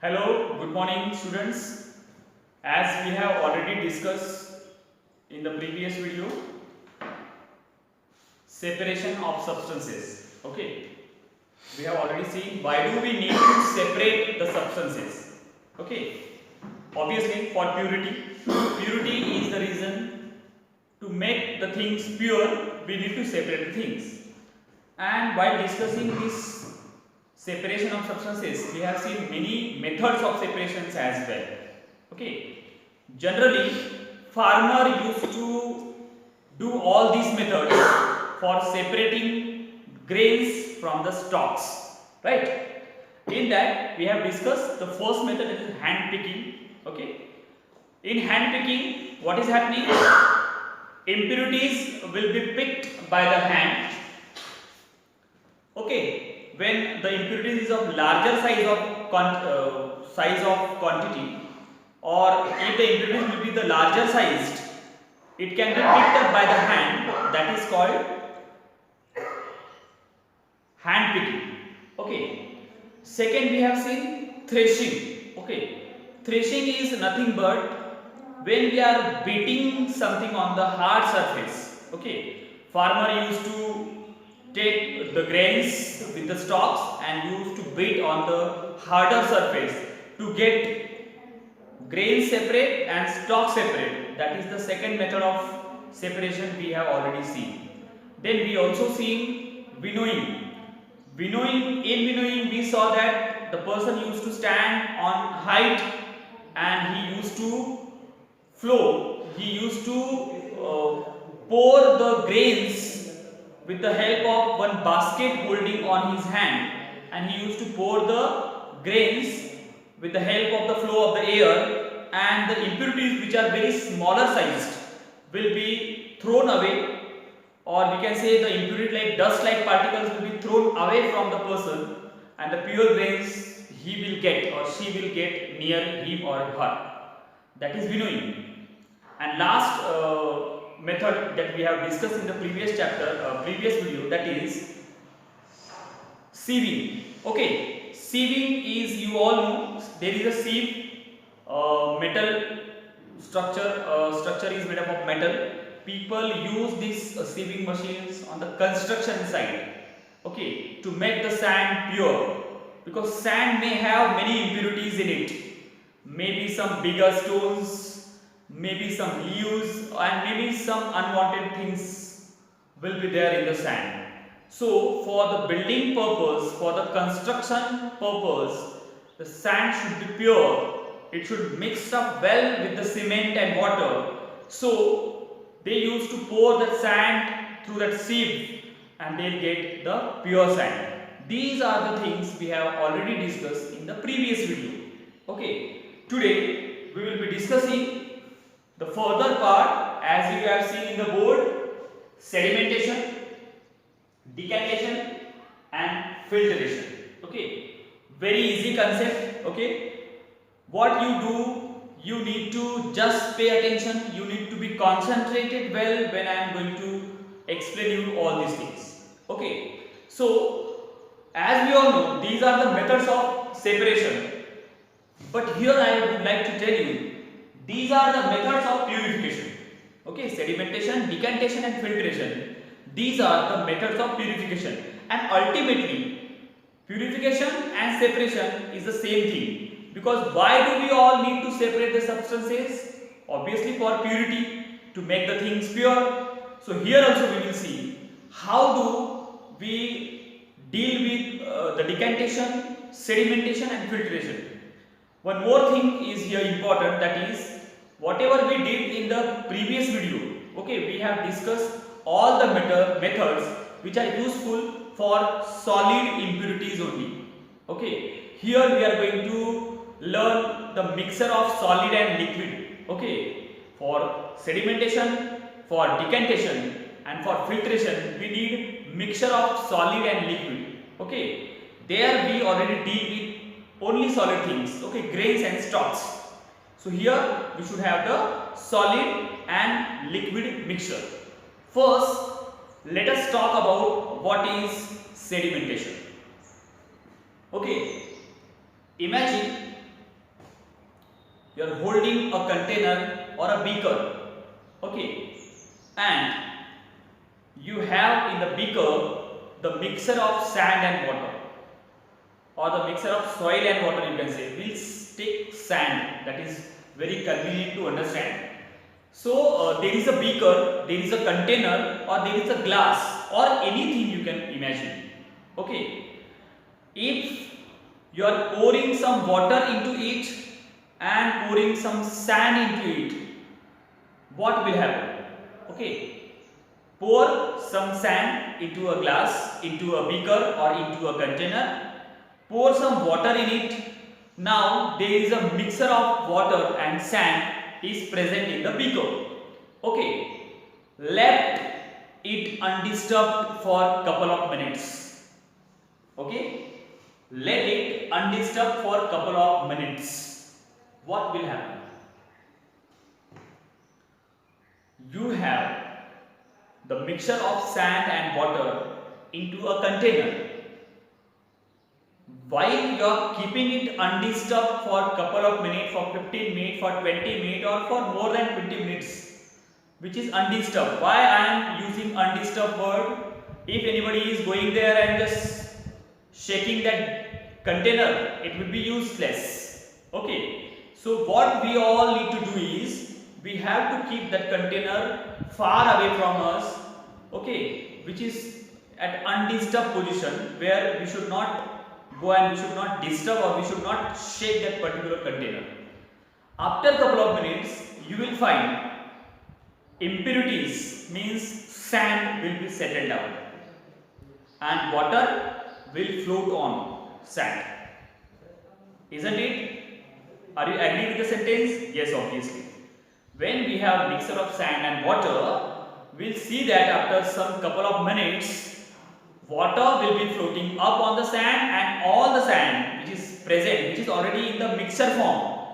Hello, good morning students. As we have already discussed in the previous video, separation of substances. Okay, we have already seen why do we need to separate the substances. Okay, obviously for purity. Purity is the reason to make the things pure, we need to separate the things. And while discussing this separation of substances, we have seen many methods of separations as well. Okay, generally farmer used to do all these methods for separating grains from the stalks, right? In that we have discussed the first method, that is hand picking. Okay, in hand picking what is happening, impurities will be picked by the hand. Okay, when the impurities is of larger size of quantity, or if the impurities will be the larger sized, it can be picked up by the hand. That is called hand picking. Okay. Second, we have seen threshing. Okay, threshing is nothing but when we are beating something on the hard surface. Okay, farmer used to take the grains with the stalks and used to beat on the harder surface to get grain separate and stalk separate. That is the second method of separation we have already seen. Then we also seen winnowing. In winnowing we saw that the person used to stand on height and he used to flow. He used to pour the grains with the help of one basket holding on his hand, and he used to pour the grains with the help of the flow of the air, and the impurities which are very smaller sized will be thrown away, or we can say the impurity like dust like particles will be thrown away from the person, and the pure grains he will get or she will get near him or her. That is winnowing. And last method that we have discussed in the previous chapter, previous video, that is sieving. Okay, sieving is, you all know, there is a sieve, metal structure. Structure is made up of metal. People use these sieving machines on the construction site. Okay, to make the sand pure, because sand may have many impurities in it. Maybe some bigger stones, maybe some leaves, and maybe some unwanted things will be there in the sand. So for the building purpose, for the construction purpose, the sand should be pure. It should mix up well with the cement and water. So they used to pour that sand through that sieve and they'll get the pure sand. These are the things we have already discussed in the previous video. Okay, today we will be discussing the further part, as you have seen in the board: sedimentation, decantation and filtration. Okay, very easy concept. Okay, what you do, you need to just pay attention, you need to be concentrated well when I am going to explain you all these things. Okay, so as we all know, these are the methods of separation, but here I would like to tell you, these are the methods of purification. Okay, sedimentation, decantation and filtration, these are the methods of purification, and ultimately purification and separation is the same thing. Because why do we all need to separate the substances? Obviously for purity, to make the things pure. So here also we will see how do we deal with the decantation, sedimentation and filtration. One more thing is here important, that is whatever we did in the previous video. Okay, we have discussed all the methods which are useful for solid impurities only. Okay, here we are going to learn the mixture of solid and liquid. Okay, for sedimentation, for decantation and for filtration we need mixture of solid and liquid. Okay, there we already deal with only solid things. Okay, grains and stalks. So here we should have the solid and liquid mixture. First, let us talk about what is sedimentation. Okay, imagine you are holding a container or a beaker, okay, and you have in the beaker the mixture of sand and water, or the mixture of soil and water, you can say. We'll take sand, that is very convenient to understand. So there is a beaker, there is a container, or there is a glass, or anything you can imagine, okay. If you are pouring some water into it and pouring some sand into it, what will happen? Okay, pour some sand into a glass, into a beaker or into a container, pour some water in it. Now there is a mixture of water and sand is present in the beaker. Okay, let it undisturbed for couple of minutes. Okay, let it undisturbed for couple of minutes. What will happen? You have the mixture of sand and water into a container. While you are keeping it undisturbed for couple of minutes, for 15 minutes, for 20 minutes, or for more than 20 minutes, which is undisturbed. Why I am using undisturbed word? If anybody is going there and just shaking that container, it will be useless. Okay, so what we all need to do is, we have to keep that container far away from us, okay, which is at undisturbed position, where we should not go and we should not disturb, or we should not shake that particular container. After a couple of minutes, you will find impurities, means sand will be settled down and water will float on sand. Isn't it? Are you agree with the sentence? Yes, obviously. When we have mixture of sand and water, we'll see that after some couple of minutes, water will be floating up on the sand, and all the sand which is present, which is already in the mixture form.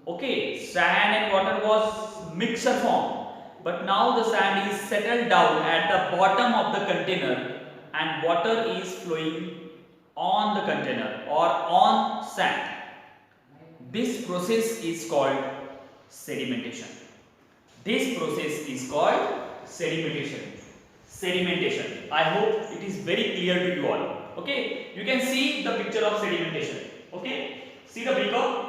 Okay, sand and water was mixture form, but now the sand is settled down at the bottom of the container and water is flowing on the container or on sand. This process is called sedimentation. This process is called sedimentation. Sedimentation. I hope it is very clear to you all. Okay, you can see the picture of sedimentation. Okay, see the beaker.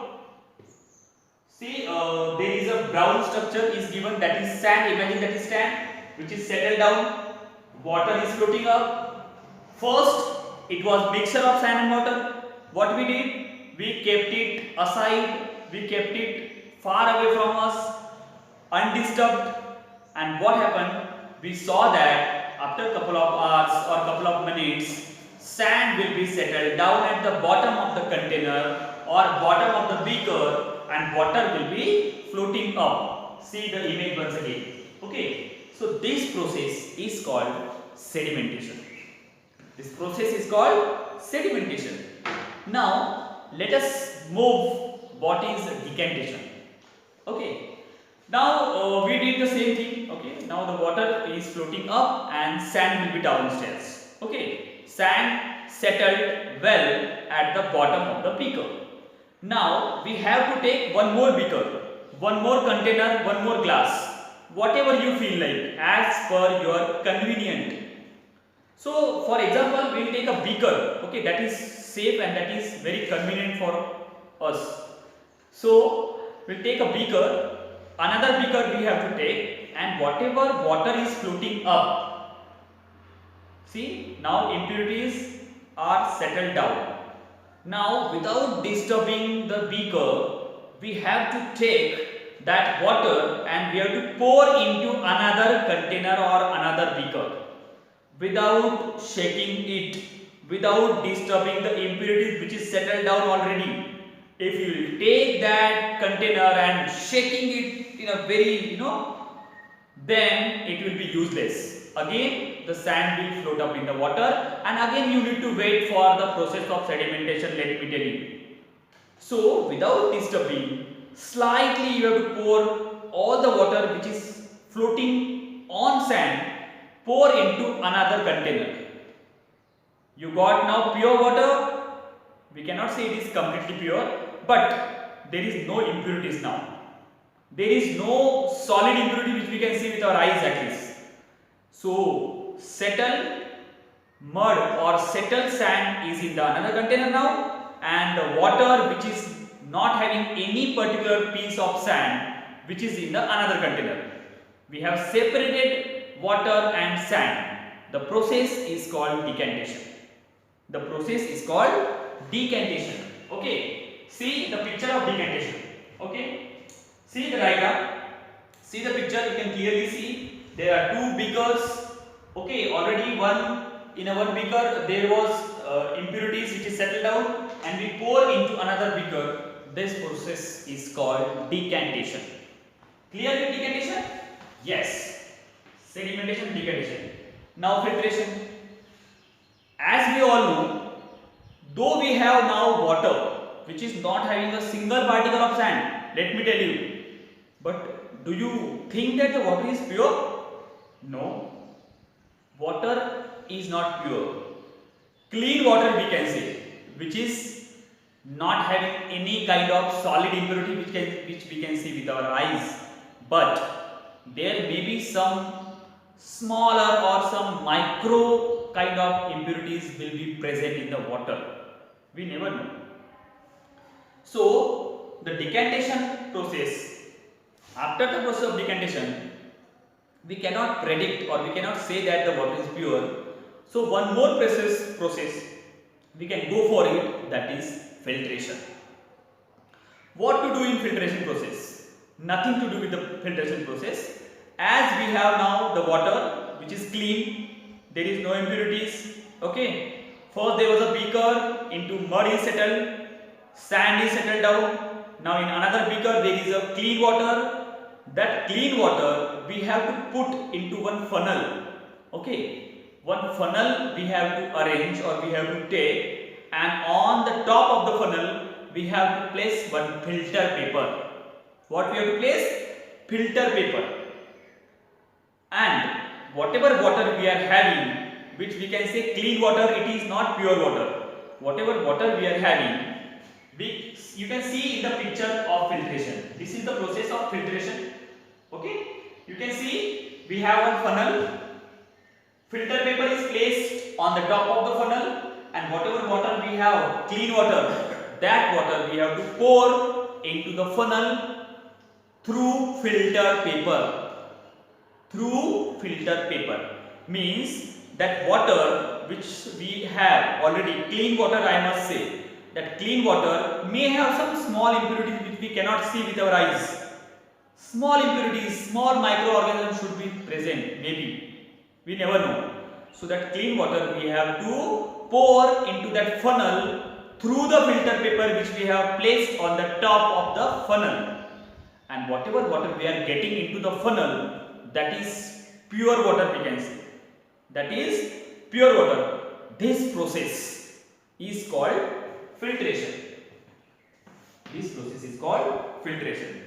See, there is a brown structure is given, that is sand. Imagine that is sand which is settled down. Water is floating up. First, it was mixture of sand and water. What we did? We kept it aside. We kept it far away from us, undisturbed. And what happened? We saw that after a couple of hours or couple of minutes, sand will be settled down at the bottom of the container or bottom of the beaker, and water will be floating up. See the image once again. Okay, so this process is called sedimentation. This process is called sedimentation. Now let us move what is decantation. Okay. Now we did the same thing. Okay, now the water is floating up and sand will be downstairs. Okay, sand settled well at the bottom of the beaker. Now we have to take one more beaker, one more container, one more glass, whatever you feel like, as per your convenient. So for example, we will take a beaker, okay, that is safe and that is very convenient for us. So we will take a beaker. Another beaker we have to take, and whatever water is floating up, see, now impurities are settled down. Now without disturbing the beaker, we have to take that water and we have to pour into another container or another beaker without shaking it, without disturbing the impurities which is settled down already. If you will take that container and shaking it in a very, then it will be useless. Again the sand will float up in the water, and again you need to wait for the process of sedimentation, let me tell you. So without disturbing, slightly you have to pour all the water which is floating on sand, pour into another container. You got now pure water. We cannot say it is completely pure, but there is no impurities now. There is no solid impurity which we can see with our eyes at least. So settled mud or settled sand is in the another container now, and the water which is not having any particular piece of sand which is in the another container. We have separated water and sand. The process is called decantation. The process is called decantation. Okay, see the picture of decantation. Okay, see the diagram. See the picture, you can clearly see there are two beakers. Okay, already in a one beaker there was impurities which is settled down, and we pour into another beaker. This process is called decantation. Clear with decantation? Yes. Sedimentation, decantation. Now filtration. As we all know, though we have now water which is not having a single particle of sand, let me tell you, but do you think that the water is pure? No. Water is not pure. Clean water we can say, which is not having any kind of solid impurity which we can see with our eyes, but there may be some smaller or some micro kind of impurities will be present in the water. We never know. So the decantation process, after the process of decantation, we cannot predict or we cannot say that the water is pure. So one more process we can go for it, that is filtration. What to do in filtration process? Nothing to do with the filtration process. As we have now the water which is clean, there is no impurities. Okay, first there was a beaker, into mud is settled, sand is settled down. Now in another beaker there is a clean water. That clean water we have to put into one funnel. Okay, one funnel we have to arrange or we have to take, and on the top of the funnel we have to place one filter paper. What we have to place? Filter paper. And whatever water we are having, which we can say clean water, it is not pure water. Whatever water we are having, you can see in the picture of filtration. This is the process of filtration. Okay, you can see we have one funnel. Filter paper is placed on the top of the funnel, and whatever water we have, clean water, that water we have to pour into the funnel through filter paper. Through filter paper means that water which we have already, clean water I must say, that clean water may have some small impurities which we cannot see with our eyes. Small impurities, small microorganisms should be present, maybe. We never know. So that clean water we have to pour into that funnel through the filter paper which we have placed on the top of the funnel. And whatever water we are getting into the funnel, that is pure water we can say. That is pure water. This process is called filtration. This process is called filtration.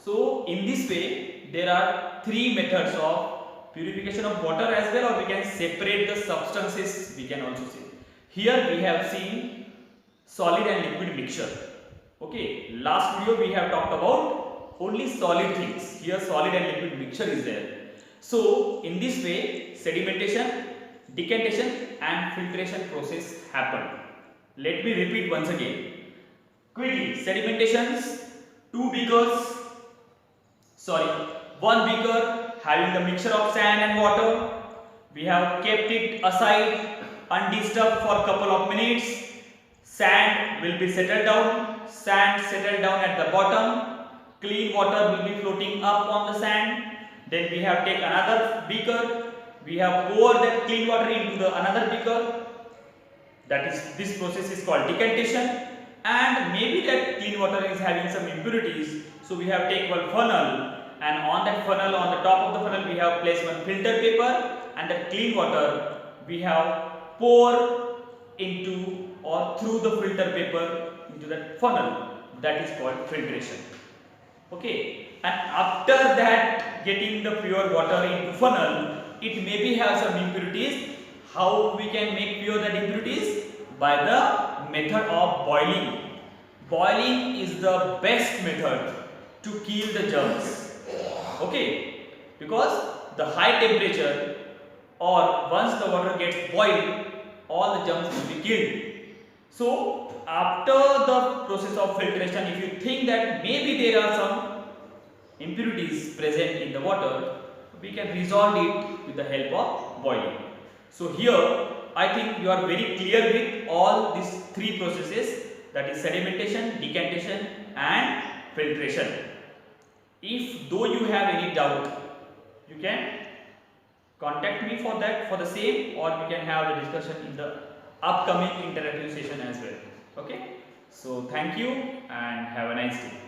So in this way there are three methods of purification of water as well, or we can separate the substances, we can also say. Here we have seen solid and liquid mixture. Okay, last video we have talked about only solid things. Here solid and liquid mixture is there. So in this way sedimentation, decantation and filtration process happen. Let me repeat once again. Quickly, sedimentations, one beaker having the mixture of sand and water. We have kept it aside undisturbed for a couple of minutes. Sand will be settled down. Sand settled down at the bottom. Clean water will be floating up on the sand. Then we have taken another beaker. We have poured that clean water into the another beaker. That is, this process is called decantation. And maybe that clean water is having some impurities. So we have taken one funnel, and on that funnel, on the top of the funnel, we have placed one filter paper, and that clean water we have poured into or through the filter paper into that funnel. That is called filtration. Okay, and after that getting the pure water into funnel, it maybe have some impurities. How we can make pure that impurities? By the method of boiling. boiling is the best method to kill the germs. Okay, because the high temperature or once the water gets boiled, all the germs will be killed. So after the process of filtration, if you think that maybe there are some impurities present in the water, we can resolve it with the help of boiling. So here I think you are very clear with all these three processes, that is sedimentation, decantation and filtration. If though you have any doubt, you can contact me for that, for the same, or we can have the discussion in the upcoming interactive session as well. Okay, so thank you and have a nice day.